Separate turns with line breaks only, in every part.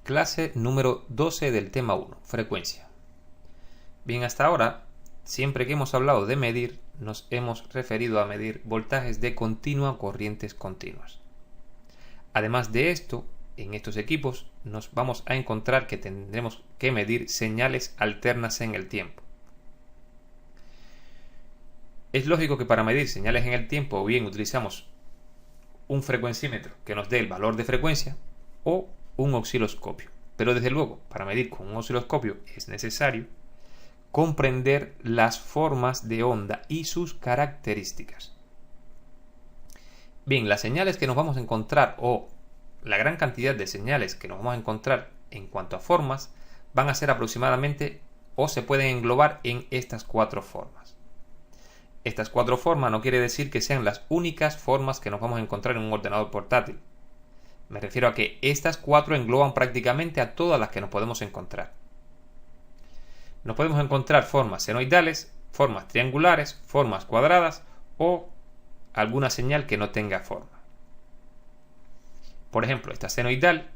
Clase número 12 del tema 1, frecuencia. Bien, hasta ahora, siempre que hemos hablado de medir, nos hemos referido a medir voltajes de continua o corrientes continuas. Además de esto, en estos equipos nos vamos a encontrar que tendremos que medir señales alternas en el tiempo. Es lógico que para medir señales en el tiempo o bien utilizamos un frecuencímetro que nos dé el valor de frecuencia o un osciloscopio. Pero desde luego, para medir con un osciloscopio es necesario comprender las formas de onda y sus características. Bien, las señales que nos vamos a encontrar o la gran cantidad de señales que nos vamos a encontrar en cuanto a formas van a ser aproximadamente o se pueden englobar en estas 4 formas. Estas 4 formas no quiere decir que sean las únicas formas que nos vamos a encontrar en un ordenador portátil. Me refiero a que estas 4 engloban prácticamente a todas las que nos podemos encontrar. Nos podemos encontrar formas senoidales, formas triangulares, formas cuadradas o alguna señal que no tenga forma. Por ejemplo, esta senoidal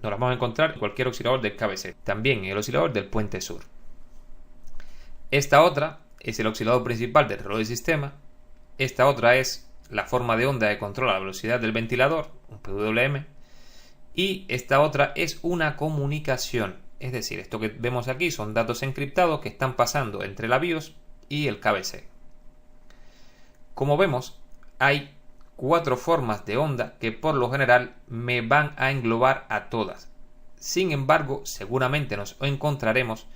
nos la vamos a encontrar en cualquier oscilador del KBC, también en el oscilador del puente sur. Esta otra es el oscilador principal del reloj de sistema. Esta otra es la forma de onda que controla la velocidad del ventilador, un PWM. Y esta otra es una comunicación, es decir, esto que vemos aquí son datos encriptados que están pasando entre la BIOS y el KBC. Como vemos, hay 4 formas de onda que por lo general me van a englobar a todas. Sin embargo, seguramente nos encontraremos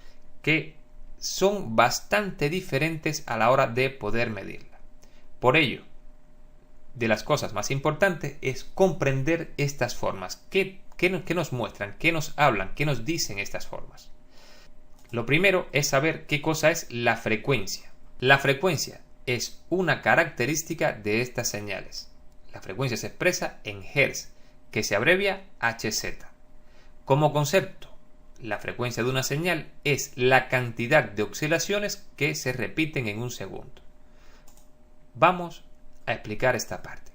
que son bastante diferentes a la hora de poder medirla. Por ello, de las cosas más importantes es comprender estas formas. ¿Qué nos muestran? ¿Qué nos hablan? ¿Qué nos dicen estas formas? Lo primero es saber qué cosa es la frecuencia. La frecuencia es una característica de estas señales. La frecuencia se expresa en Hz, que se abrevia Hz. Como concepto, la frecuencia de una señal es la cantidad de oscilaciones que se repiten en un segundo. Vamos a explicar esta parte.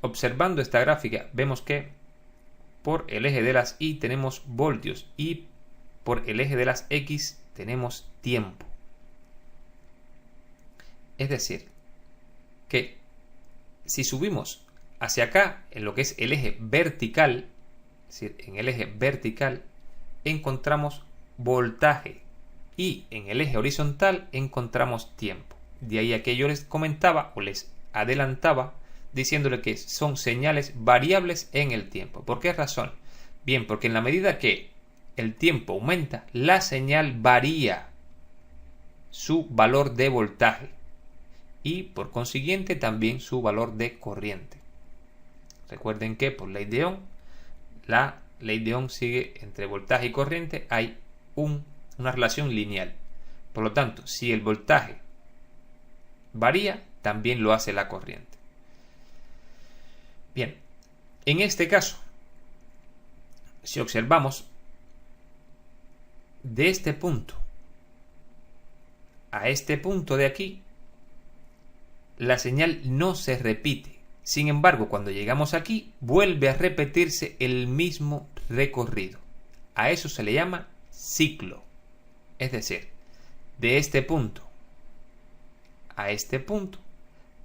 Observando esta gráfica vemos que por el eje de las Y tenemos voltios y por el eje de las X tenemos tiempo. Es decir, que si subimos hacia acá en lo que es el eje vertical, es decir, en el eje vertical encontramos voltaje y en el eje horizontal encontramos tiempo. De ahí a que yo les comentaba o les adelantaba diciéndole que son señales variables en el tiempo. ¿Por qué razón? Bien, porque en la medida que el tiempo aumenta, la señal varía su valor de voltaje y por consiguiente también su valor de corriente. Recuerden que por ley de Ohm, la ley de Ohm sigue entre voltaje y corriente, hay una relación lineal. Por lo tanto, si el voltaje varía, también lo hace la corriente. Bien, en este caso, si observamos de este punto a este punto de aquí, la señal no se repite. Sin embargo, cuando llegamos aquí, vuelve a repetirse el mismo recorrido. A eso se le llama ciclo. Es decir, de este punto a este punto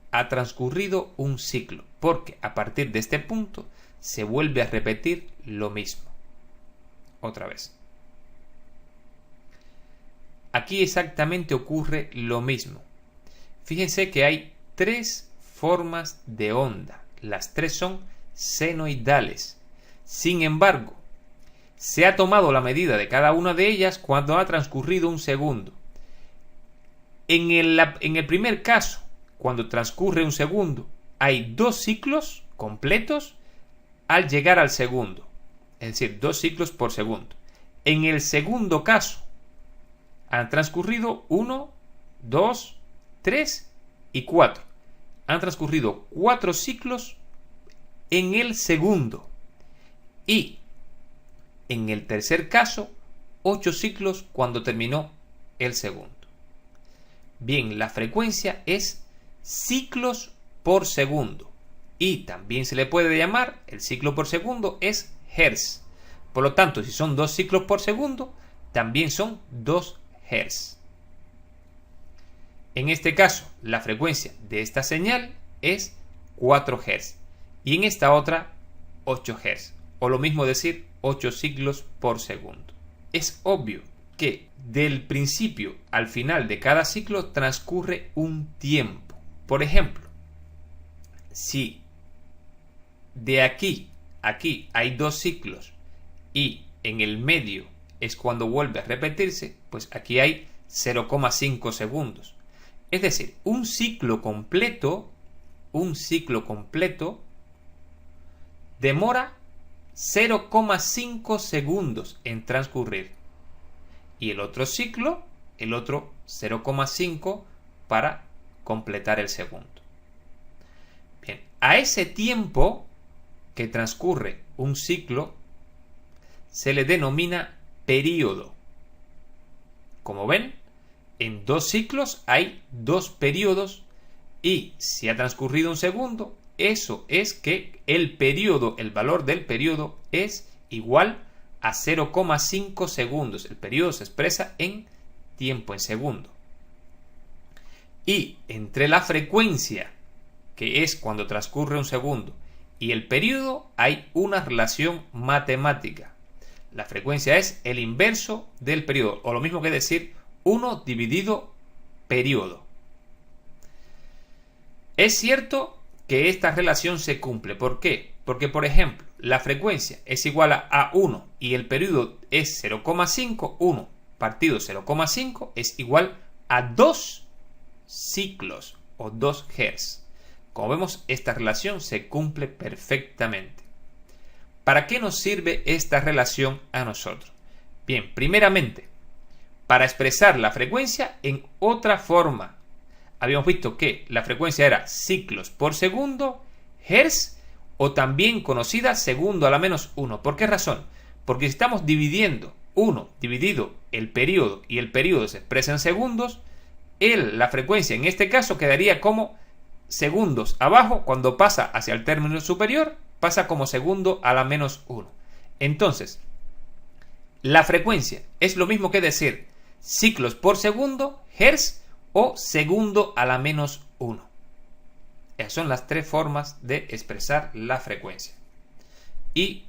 ha transcurrido un ciclo, porque a partir de este punto se vuelve a repetir lo mismo. Otra vez. Aquí exactamente ocurre lo mismo. Fíjense que hay 3 formas de onda. Las 3 son senoidales. Sin embargo, se ha tomado la medida de cada una de ellas cuando ha transcurrido un segundo. En el primer caso, cuando transcurre un segundo, hay 2 ciclos completos al llegar al segundo. Es decir, 2 ciclos por segundo. En el segundo caso, han transcurrido 1, 2, 3 y 4. Han transcurrido 4 ciclos en el segundo. Y en el tercer caso, 8 ciclos cuando terminó el segundo. Bien, la frecuencia es ciclos por segundo. Y también se le puede llamar, el ciclo por segundo es Hz. Por lo tanto, si son 2 ciclos por segundo, también son 2 Hz. En este caso, la frecuencia de esta señal es 4 Hz. Y en esta otra, 8 Hz. O lo mismo decir, 8 ciclos por segundo. Es obvio que del principio al final de cada ciclo transcurre un tiempo. Por ejemplo, si de aquí a aquí hay 2 ciclos y en el medio es cuando vuelve a repetirse, pues aquí hay 0,5 segundos. Es decir, un ciclo completo demora 0,5 segundos en transcurrir. Y el otro ciclo, el otro 0,5 para completar el segundo. Bien, a ese tiempo que transcurre un ciclo se le denomina período. Como ven, en 2 ciclos hay 2 periodos y si ha transcurrido un segundo, eso es que el periodo, el valor del periodo es igual a 0,5 segundos. El periodo se expresa en tiempo, en segundo. Y entre la frecuencia, que es cuando transcurre un segundo, y el periodo hay una relación matemática. La frecuencia es el inverso del periodo, o lo mismo que decir 1 dividido periodo. Es cierto que esta relación se cumple. ¿Por qué? Porque, por ejemplo, la frecuencia es igual a 1 y el periodo es 0,5. 1 partido 0,5 es igual a 2 ciclos o 2 Hz. Como vemos, esta relación se cumple perfectamente. ¿Para qué nos sirve esta relación a nosotros? Bien, primeramente, para expresar la frecuencia en otra forma. Habíamos visto que la frecuencia era ciclos por segundo, Hz, o también conocida segundo a la menos 1. ¿Por qué razón? Porque si estamos dividiendo 1 dividido el periodo y el periodo se expresa en segundos, la frecuencia en este caso quedaría como segundos abajo. Cuando pasa hacia el término superior, pasa como segundo a la menos 1. Entonces, la frecuencia es lo mismo que decir ciclos por segundo, Hz, o segundo a la menos 1. Esas son las 3 formas de expresar la frecuencia. Y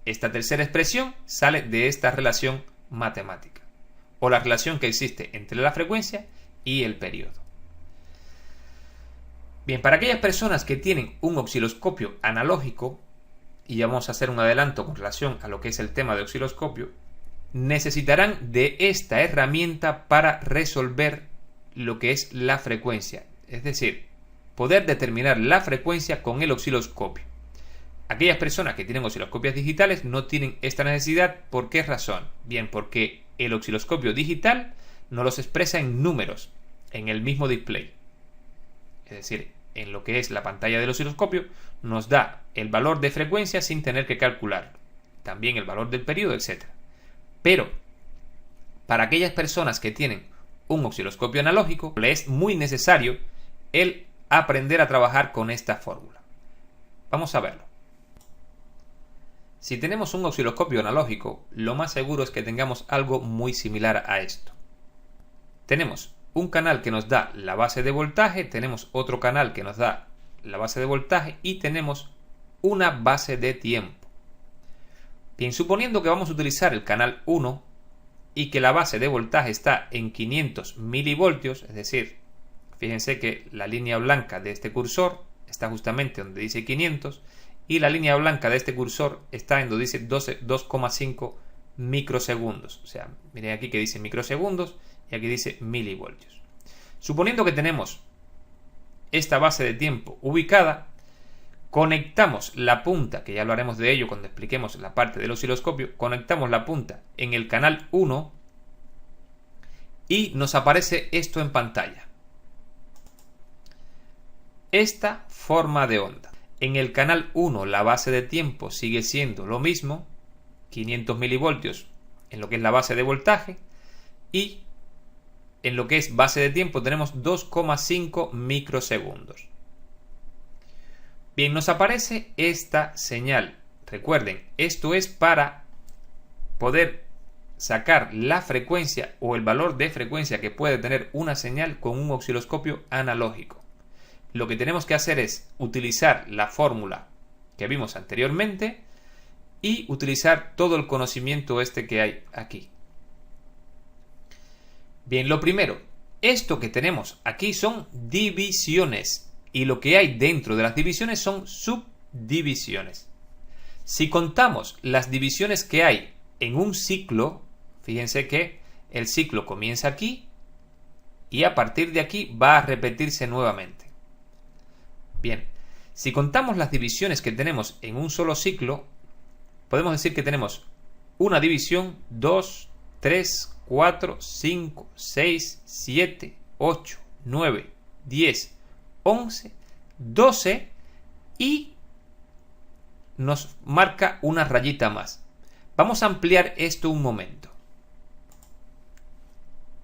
esta tercera expresión sale de esta relación matemática, o la relación que existe entre la frecuencia y el periodo. Bien, para aquellas personas que tienen un osciloscopio analógico, y ya vamos a hacer un adelanto con relación a lo que es el tema de osciloscopio, necesitarán de esta herramienta para resolver lo que es la frecuencia, es decir, poder determinar la frecuencia con el osciloscopio. Aquellas personas que tienen osciloscopios digitales no tienen esta necesidad. ¿Por qué razón? Bien, porque el osciloscopio digital no los expresa en números en el mismo display. Es decir, en lo que es la pantalla del osciloscopio nos da el valor de frecuencia sin tener que calcular, también el valor del periodo, etc. Pero para aquellas personas que tienen un osciloscopio analógico, le es muy necesario el aprender a trabajar con esta fórmula. Vamos a verlo. Si tenemos un osciloscopio analógico, lo más seguro es que tengamos algo muy similar a esto. Tenemos un canal que nos da la base de voltaje, tenemos otro canal que nos da la base de voltaje y tenemos una base de tiempo. Bien, suponiendo que vamos a utilizar el canal 1 y que la base de voltaje está en 500 milivoltios, es decir, fíjense que la línea blanca de este cursor está justamente donde dice 500 y la línea blanca de este cursor está en donde dice 2,5 microsegundos. O sea, miren aquí que dice microsegundos y aquí dice milivoltios. Suponiendo que tenemos esta base de tiempo ubicada, conectamos la punta, que ya hablaremos de ello cuando expliquemos la parte del osciloscopio, conectamos la punta en el canal 1 y nos aparece esto en pantalla. Esta forma de onda. En el canal 1 la base de tiempo sigue siendo lo mismo, 500 milivoltios en lo que es la base de voltaje, y en lo que es base de tiempo tenemos 2,5 microsegundos. Bien, nos aparece esta señal. Recuerden, esto es para poder sacar la frecuencia o el valor de frecuencia que puede tener una señal con un osciloscopio analógico. Lo que tenemos que hacer es utilizar la fórmula que vimos anteriormente y utilizar todo el conocimiento que hay aquí. Bien, lo primero, esto que tenemos aquí son divisiones y lo que hay dentro de las divisiones son subdivisiones. Si contamos las divisiones que hay en un ciclo, fíjense que el ciclo comienza aquí y a partir de aquí va a repetirse nuevamente. Bien, si contamos las divisiones que tenemos en un solo ciclo, podemos decir que tenemos una división, 2, 3, 4, 5, 6, 7, 8, 9, 10, 11, 12 y nos marca una rayita más. Vamos a ampliar esto un momento.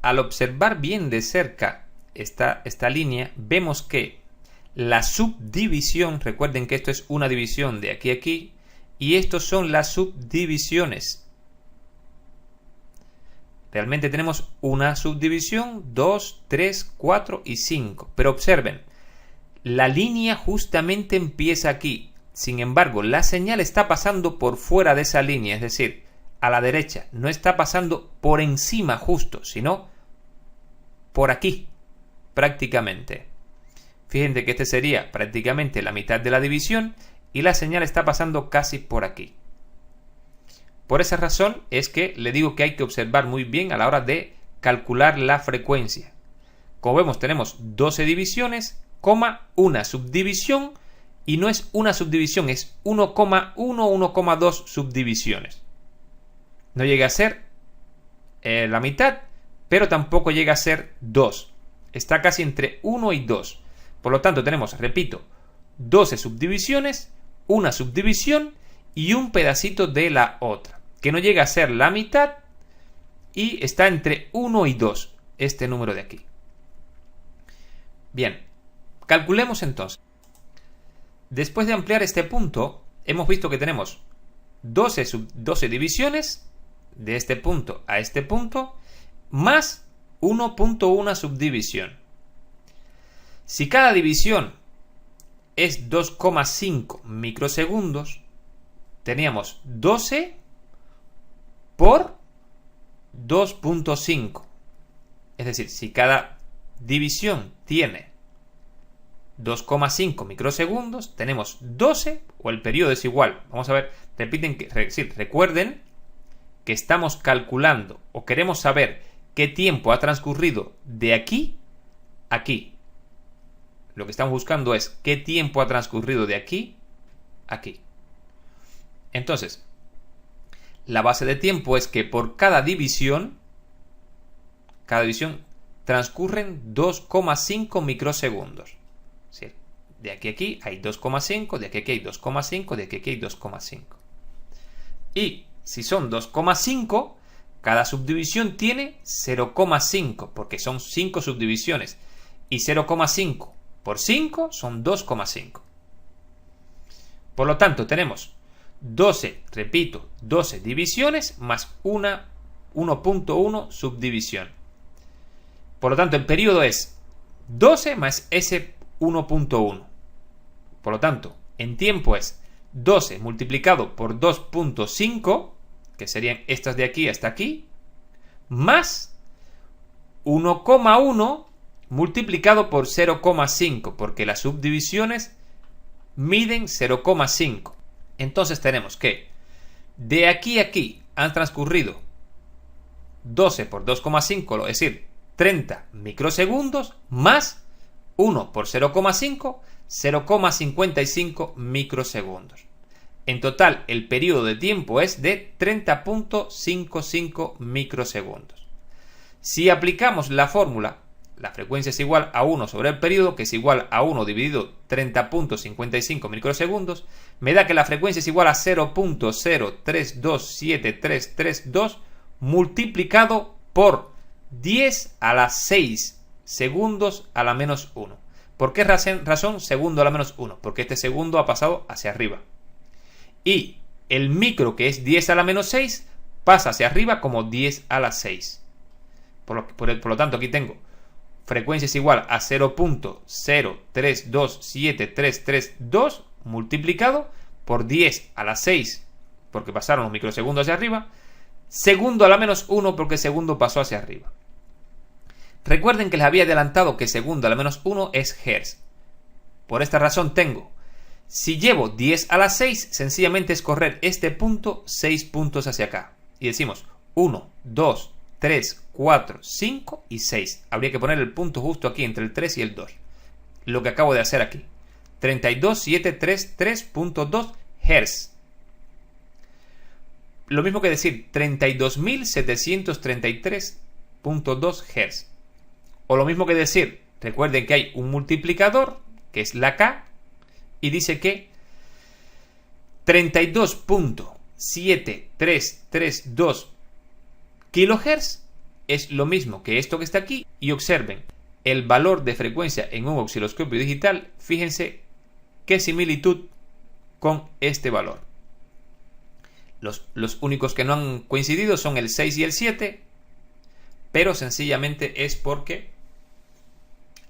Al observar bien de cerca esta línea, vemos que la subdivisión, recuerden que esto es una división de aquí a aquí, y estos son las subdivisiones. Realmente tenemos una subdivisión, 2, 3, 4 y 5. Pero observen, la línea justamente empieza aquí. Sin embargo, la señal está pasando por fuera de esa línea, es decir, a la derecha. No está pasando por encima justo, sino por aquí, prácticamente. Fíjense que este sería prácticamente la mitad de la división y la señal está pasando casi por aquí. Por esa razón es que le digo que hay que observar muy bien a la hora de calcular la frecuencia. Como vemos, tenemos 12 divisiones, una subdivisión, y no es una subdivisión, es 1,1 o 1,2 subdivisiones. No llega a ser la mitad, pero tampoco llega a ser 2. Está casi entre 1 y 2. Por lo tanto, tenemos, repito, 12 subdivisiones, una subdivisión y un pedacito de la otra, que no llega a ser la mitad y está entre 1 y 2, este número de aquí. Bien, calculemos entonces. Después de ampliar este punto, hemos visto que tenemos 12 divisiones de este punto a este punto, más 1.1 subdivisión. Si cada división es 2,5 microsegundos, teníamos 12 por 2.5. Es decir, si cada división tiene 2,5 microsegundos, tenemos 12, o el periodo es igual. Vamos a ver, recuerden que estamos calculando o queremos saber qué tiempo ha transcurrido de aquí a aquí. Lo que estamos buscando es qué tiempo ha transcurrido de aquí a aquí. Entonces, la base de tiempo es que por cada división transcurren 2,5 microsegundos. ¿Sí? De aquí a aquí hay 2,5, de aquí a aquí hay 2,5, de aquí a aquí hay 2,5. Y si son 2,5, cada subdivisión tiene 0,5, porque son 5 subdivisiones. Y 0,5 por 5 son 2,5. Por lo tanto, tenemos 12 divisiones más 1.1 subdivisión. Por lo tanto, el periodo es 12 más ese 1.1. Por lo tanto, en tiempo es 12 multiplicado por 2.5, que serían estas de aquí hasta aquí, más 1,1 multiplicado por 0,5, porque las subdivisiones miden 0,5. Entonces tenemos que de aquí a aquí han transcurrido 12 por 2,5, es decir, 30 microsegundos, más 1 por 0,5, 0,55 microsegundos. En total, el periodo de tiempo es de 30.55 microsegundos. Si aplicamos la fórmula, la frecuencia es igual a 1 sobre el periodo, que es igual a 1 dividido 30.55 microsegundos, me da que la frecuencia es igual a 0.03273332 multiplicado por 10 a la 6 segundos a la menos 1. ¿Por qué razón segundo a la menos 1? Porque este segundo ha pasado hacia arriba. Y el micro, que es 10 a la menos 6, pasa hacia arriba como 10 a la 6. Por lo tanto, aquí tengo frecuencia es igual a 0.03273332 multiplicado por 10 a la 6, porque pasaron los microsegundos hacia arriba, segundo a la menos 1 porque segundo pasó hacia arriba. Recuerden que les había adelantado que segundo a la menos 1 es hertz. Por esta razón tengo, si llevo 10 a la 6, sencillamente es correr este punto 6 puntos hacia acá. Y decimos 1, 2, 3, 4, 5 y 6. Habría que poner el punto justo aquí entre el 3 y el 2. Lo que acabo de hacer aquí. 32.733.2 Hz. Lo mismo que decir 32.733.2 Hz. O lo mismo que decir, recuerden que hay un multiplicador, que es la K, y dice que 32.7332 kHz es lo mismo que esto que está aquí. Y observen el valor de frecuencia en un osciloscopio digital. Fíjense qué similitud con este valor. Los únicos que no han coincidido son el 6 y el 7, pero sencillamente es porque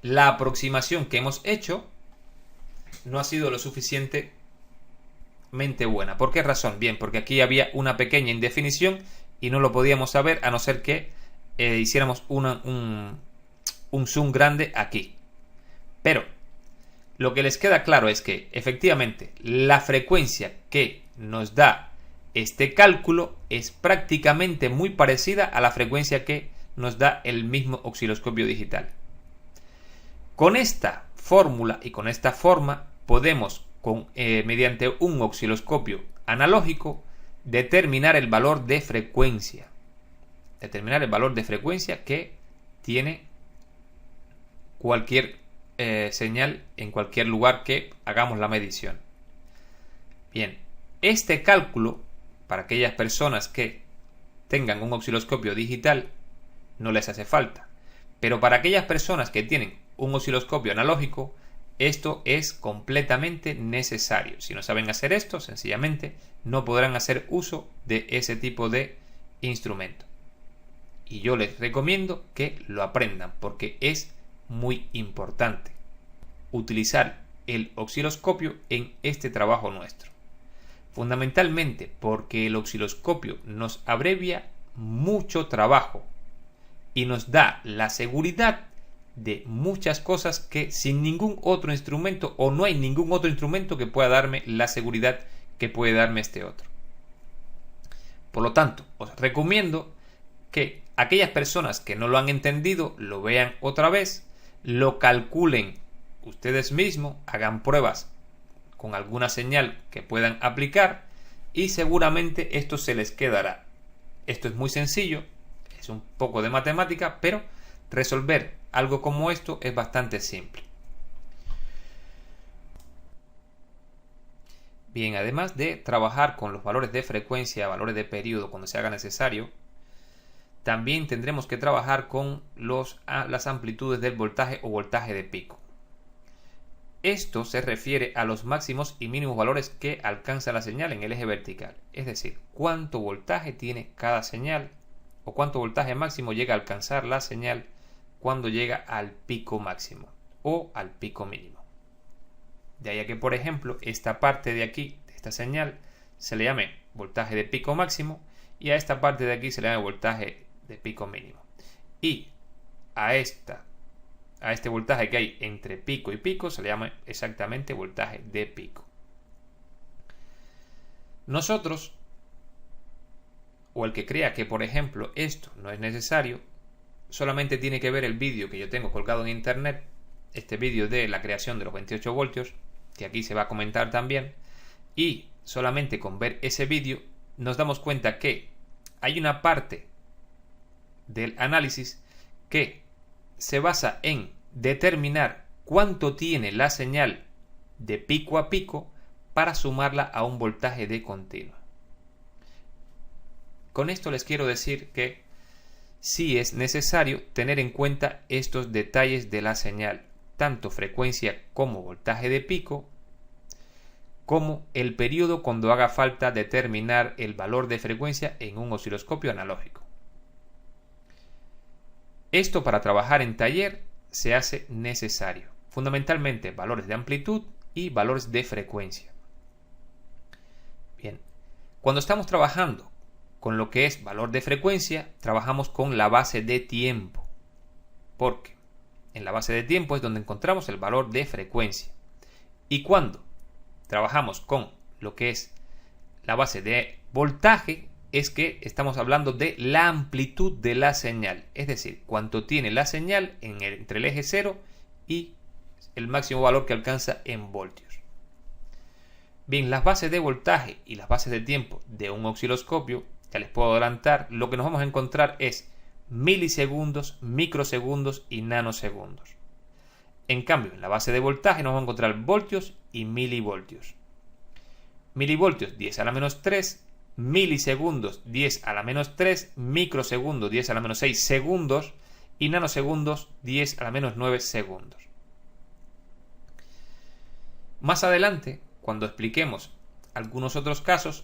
la aproximación que hemos hecho no ha sido lo suficientemente buena. ¿Por qué razón? Bien, porque aquí había una pequeña indefinición y no lo podíamos saber a no ser que hiciéramos un zoom grande aquí. Pero lo que les queda claro es que efectivamente la frecuencia que nos da este cálculo es prácticamente muy parecida a la frecuencia que nos da el mismo osciloscopio digital. Con esta fórmula y con esta forma podemos, mediante un osciloscopio analógico, determinar el valor de frecuencia. Determinar el valor de frecuencia que tiene cualquier señal en cualquier lugar que hagamos la medición. Bien, este cálculo, para aquellas personas que tengan un osciloscopio digital, no les hace falta. Pero para aquellas personas que tienen un osciloscopio analógico, esto es completamente necesario. Si no saben hacer esto, sencillamente no podrán hacer uso de ese tipo de instrumento. Y yo les recomiendo que lo aprendan porque es muy importante utilizar el osciloscopio en este trabajo nuestro. Fundamentalmente porque el osciloscopio nos abrevia mucho trabajo y nos da la seguridad de muchas cosas que sin ningún otro instrumento, o no hay ningún otro instrumento que pueda darme la seguridad que puede darme este otro. Por lo tanto, os recomiendo que aquellas personas que no lo han entendido lo vean otra vez, lo calculen ustedes mismos, hagan pruebas con alguna señal que puedan aplicar y seguramente esto se les quedará. Esto es muy sencillo, es un poco de matemática, pero resolver algo como esto es bastante simple. Bien, además de trabajar con los valores de frecuencia, valores de periodo cuando se haga necesario, también tendremos que trabajar con las amplitudes del voltaje o voltaje de pico. Esto se refiere a los máximos y mínimos valores que alcanza la señal en el eje vertical, es decir, cuánto voltaje tiene cada señal o cuánto voltaje máximo llega a alcanzar la señal cuando llega al pico máximo o al pico mínimo. De ahí a que, por ejemplo, esta parte de aquí, de esta señal, se le llame voltaje de pico máximo y a esta parte de aquí se le llame voltaje de pico mínimo. Y a este voltaje que hay entre pico y pico se le llama exactamente voltaje de pico. Nosotros, o el que crea que por ejemplo esto no es necesario, solamente tiene que ver el vídeo que yo tengo colgado en internet, este vídeo de la creación de los 28 voltios, que aquí se va a comentar también, y solamente con ver ese vídeo nos damos cuenta que hay una parte del análisis que se basa en determinar cuánto tiene la señal de pico a pico para sumarla a un voltaje de continua. Con esto les quiero decir que sí es necesario tener en cuenta estos detalles de la señal, tanto frecuencia como voltaje de pico, como el periodo cuando haga falta determinar el valor de frecuencia en un osciloscopio analógico. Esto para trabajar en taller se hace necesario, fundamentalmente valores de amplitud y valores de frecuencia. Bien, cuando estamos trabajando con lo que es valor de frecuencia, trabajamos con la base de tiempo, porque en la base de tiempo es donde encontramos el valor de frecuencia. Y cuando trabajamos con lo que es la base de voltaje, es que estamos hablando de la amplitud de la señal, es decir, cuánto tiene la señal entre el eje 0 y el máximo valor que alcanza en voltios. Bien, las bases de voltaje y las bases de tiempo de un osciloscopio, ya les puedo adelantar, lo que nos vamos a encontrar es milisegundos, microsegundos y nanosegundos. En cambio, en la base de voltaje nos vamos a encontrar voltios y milivoltios. Milivoltios 10 a la menos 3, milisegundos 10 a la menos 3, microsegundos 10 a la menos 6 segundos y nanosegundos 10 a la menos 9 segundos. Más adelante, cuando expliquemos algunos otros casos,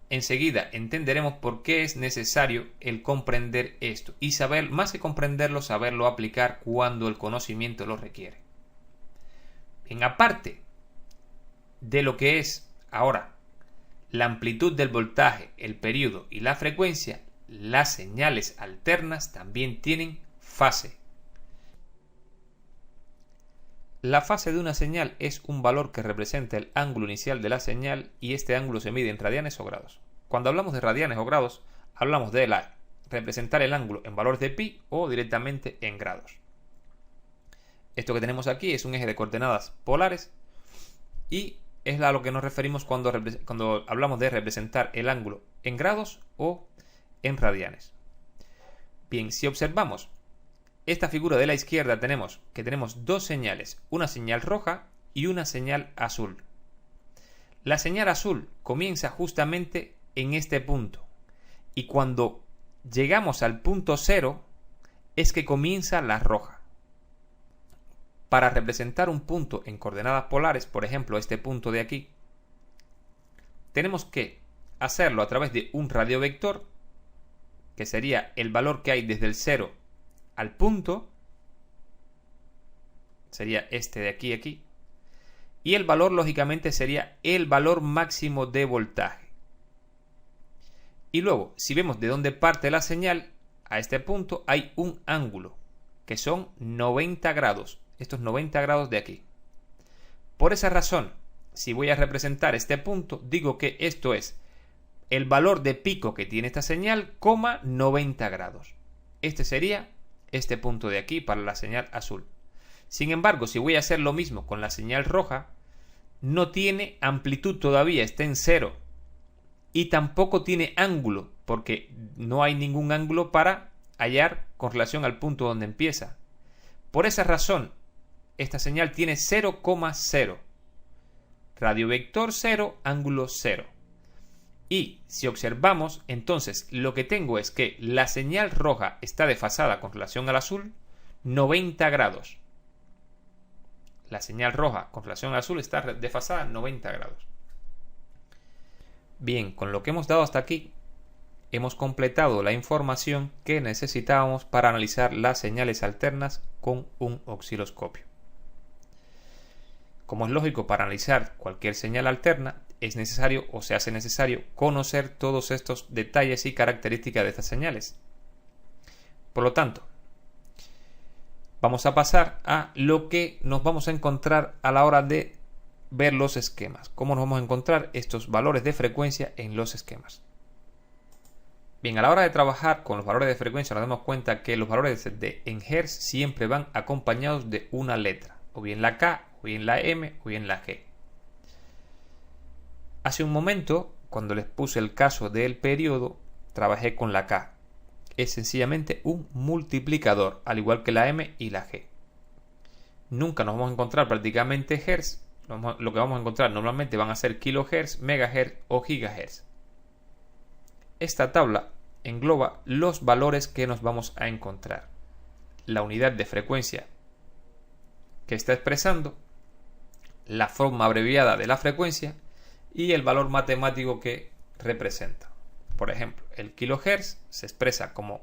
enseguida entenderemos por qué es necesario el comprender esto y saber, más que comprenderlo, saberlo aplicar cuando el conocimiento lo requiere. Bien, aparte de lo que es ahora la amplitud del voltaje, el periodo y la frecuencia, las señales alternas también tienen fase. La fase de una señal es un valor que representa el ángulo inicial de la señal y este ángulo se mide en radianes o grados. Cuando hablamos de radianes o grados, hablamos de representar el ángulo en valores de pi o directamente en grados. Esto que tenemos aquí es un eje de coordenadas polares y es a lo que nos referimos cuando hablamos de representar el ángulo en grados o en radianes. Bien, si observamos esta figura de la izquierda, tenemos dos señales, una señal roja y una señal azul. La señal azul comienza justamente en este punto y cuando llegamos al punto 0 es que comienza la roja. Para representar un punto en coordenadas polares, por ejemplo este punto de aquí, tenemos que hacerlo a través de un radiovector, que sería el valor que hay desde el 0 al punto, sería este de aquí, y el valor lógicamente sería el valor máximo de voltaje. Y luego, si vemos de dónde parte la señal, a este punto hay un ángulo, que son 90 grados. Estos 90 grados de aquí. Por esa razón, si voy a representar este punto, digo que esto es el valor de pico que tiene esta señal, 90 grados. Este sería este punto de aquí para la señal azul. Sin embargo, si voy a hacer lo mismo con la señal roja, no tiene amplitud todavía, está en 0. Y tampoco tiene ángulo, porque no hay ningún ángulo para hallar con relación al punto donde empieza. Por esa razón, esta señal tiene 0,0. Radiovector 0, ángulo 0. Y si observamos, entonces lo que tengo es que la señal roja está desfasada con relación al azul 90 grados. La señal roja con relación al azul está desfasada 90 grados. Bien, con lo que hemos dado hasta aquí, hemos completado la información que necesitábamos para analizar las señales alternas con un osciloscopio. Como es lógico, para analizar cualquier señal alterna es necesario o se hace necesario conocer todos estos detalles y características de estas señales. Por lo tanto, vamos a pasar a lo que nos vamos a encontrar a la hora de ver los esquemas. ¿Cómo nos vamos a encontrar estos valores de frecuencia en los esquemas? Bien, a la hora de trabajar con los valores de frecuencia nos damos cuenta que los valores en Hertz siempre van acompañados de una letra, o bien la K, o bien la M, o bien la G. Hace un momento, cuando les puse el caso del periodo, trabajé con la K. Es sencillamente un multiplicador, al igual que la M y la G. Nunca nos vamos a encontrar prácticamente Hertz. Lo que vamos a encontrar normalmente van a ser kilohertz, megahertz o gigahertz. Esta tabla engloba los valores que nos vamos a encontrar. La unidad de frecuencia que está expresando, la forma abreviada de la frecuencia y el valor matemático que representa. Por ejemplo, el kilohertz se expresa como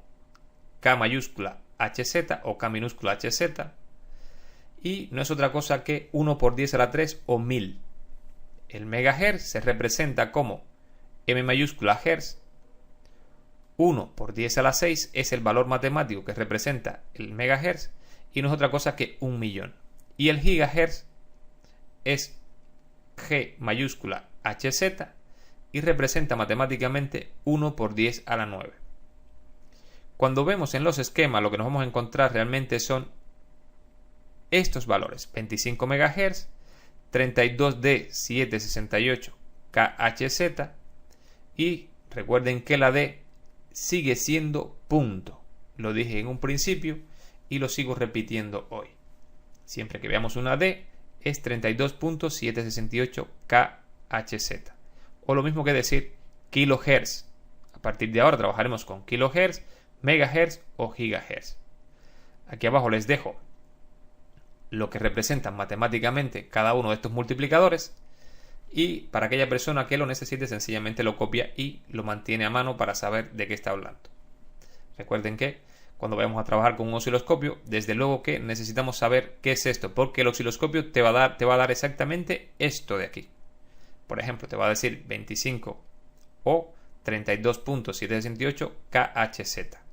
K mayúscula Hz o K minúscula Hz y no es otra cosa que 1 por 10 a la 3 o 1000. El megahertz se representa como M mayúscula Hertz. 1 por 10 a la 6 es el valor matemático que representa el megahertz y no es otra cosa que 1.000.000. Y el gigahertz es G mayúscula Hz y representa matemáticamente 1 por 10 a la 9. Cuando vemos en los esquemas lo que nos vamos a encontrar realmente son estos valores: 25 MHz, 32D768 kHz y recuerden que la D sigue siendo punto. Lo dije en un principio y lo sigo repitiendo hoy. Siempre que veamos una D es 32.768 kHz. O lo mismo que decir kilohertz. A partir de ahora trabajaremos con kilohertz, megahertz o gigahertz. Aquí abajo les dejo lo que representan matemáticamente cada uno de estos multiplicadores y para aquella persona que lo necesite sencillamente lo copia y lo mantiene a mano para saber de qué está hablando. Recuerden que cuando vayamos a trabajar con un osciloscopio, desde luego que necesitamos saber qué es esto, porque el osciloscopio te va a dar exactamente esto de aquí. Por ejemplo, te va a decir 25 o 32.768 kHz.